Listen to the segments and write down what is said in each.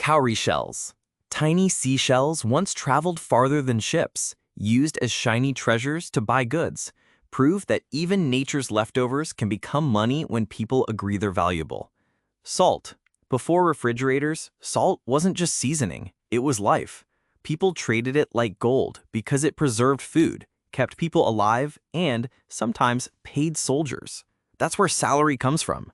Cowrie shells. Tiny seashells once traveled farther than ships, used as shiny treasures to buy goods, prove that even nature's leftovers can become money when people agree they're valuable. Salt. Before refrigerators, salt wasn't just seasoning, it was life. People traded it like gold because it preserved food, kept people alive, and sometimes paid soldiers. That's where salary comes from.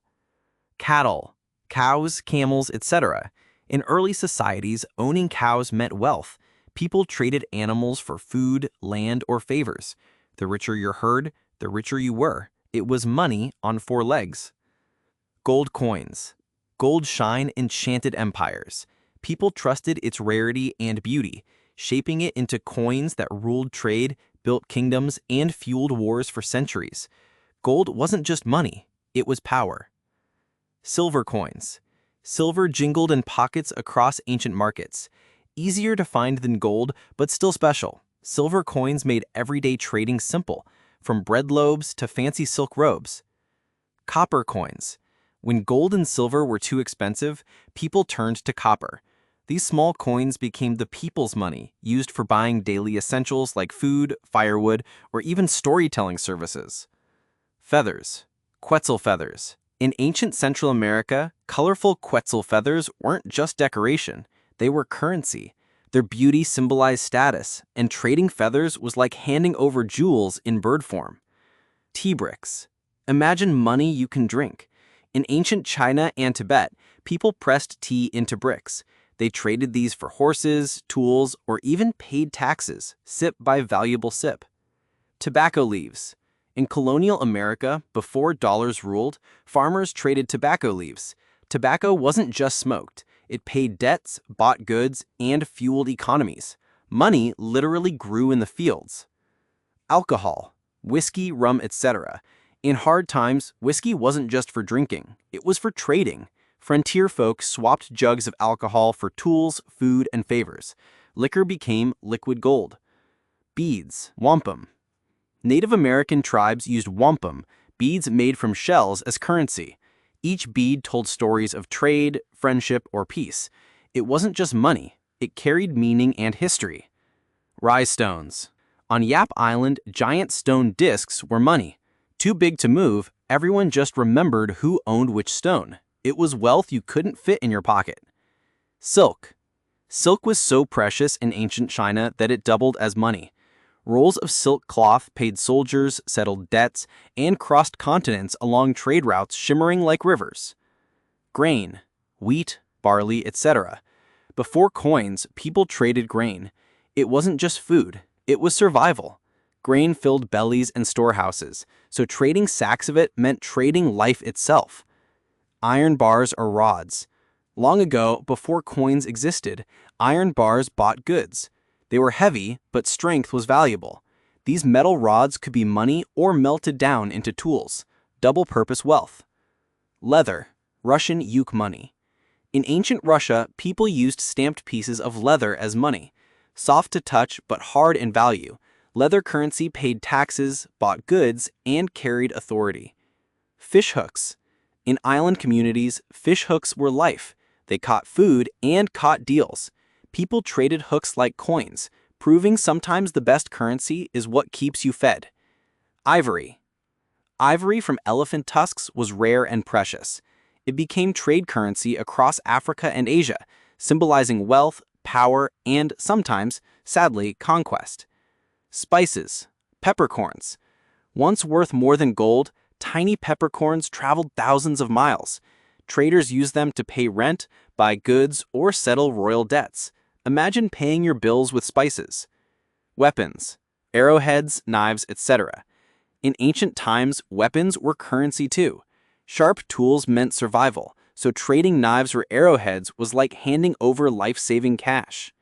Cattle. Cows, camels, etc. In early societies, owning cows meant wealth. People traded animals for food, land, or favors. The richer your herd, the richer you were. It was money on four legs. Gold coins. Gold shine enchanted empires. People trusted its rarity and beauty, shaping it into coins that ruled trade, built kingdoms, and fueled wars for centuries. Gold wasn't just money, it was power. Silver coins. Silver jingled in pockets across ancient markets. Easier to find than gold, but still special. Silver coins made everyday trading simple, from bread loaves to fancy silk robes. Copper coins. When gold and silver were too expensive, people turned to copper. These small coins became the people's money, used for buying daily essentials like food, firewood, or even storytelling services. Feathers. Quetzal feathers. In ancient Central America, colorful Quetzal feathers weren't just decoration, they were currency. Their beauty symbolized status, and trading feathers was like handing over jewels in bird form. Tea bricks. Imagine money you can drink. In ancient China and Tibet, people pressed tea into bricks. They traded these for horses, tools, or even paid taxes, sip by valuable sip. Tobacco leaves. In colonial America, before dollars ruled, farmers traded tobacco leaves. Tobacco wasn't just smoked. It paid debts, bought goods, and fueled economies. Money literally grew in the fields. Alcohol. Whiskey, rum, etc. In hard times, whiskey wasn't just for drinking. It was for trading. Frontier folk swapped jugs of alcohol for tools, food, and favors. Liquor became liquid gold. Beads. Wampum. Native American tribes used wampum, beads made from shells, as currency. Each bead told stories of trade, friendship, or peace. It wasn't just money, it carried meaning and history. Rise stones. On Yap Island, giant stone discs were money. Too big to move, everyone just remembered who owned which stone. It was wealth you couldn't fit in your pocket. Silk. Silk was so precious in ancient China that it doubled as money. Rolls of silk cloth paid soldiers, settled debts, and crossed continents along trade routes shimmering like rivers. Grain. Wheat, barley, etc. Before coins, people traded grain. It wasn't just food, it was survival. Grain filled bellies and storehouses, so trading sacks of it meant trading life itself. Iron bars or rods. Long ago, before coins existed, iron bars bought goods. They were heavy, but strength was valuable. These metal rods could be money or melted down into tools, double-purpose wealth. Leather, Russian yuk money. In ancient Russia, people used stamped pieces of leather as money. Soft to touch but hard in value, leather currency paid taxes, bought goods, and carried authority. Fish hooks. In island communities, fish hooks were life. They caught food and caught deals. People traded hooks like coins, proving sometimes the best currency is what keeps you fed. Ivory. Ivory from elephant tusks was rare and precious. It became trade currency across Africa and Asia, symbolizing wealth, power, and sometimes, sadly, conquest. Spices. Peppercorns. Once worth more than gold, tiny peppercorns traveled thousands of miles. Traders used them to pay rent, buy goods, or settle royal debts. Imagine paying your bills with spices. Weapons. Arrowheads, knives, etc. In ancient times, weapons were currency too. Sharp tools meant survival, so trading knives or arrowheads was like handing over life-saving cash.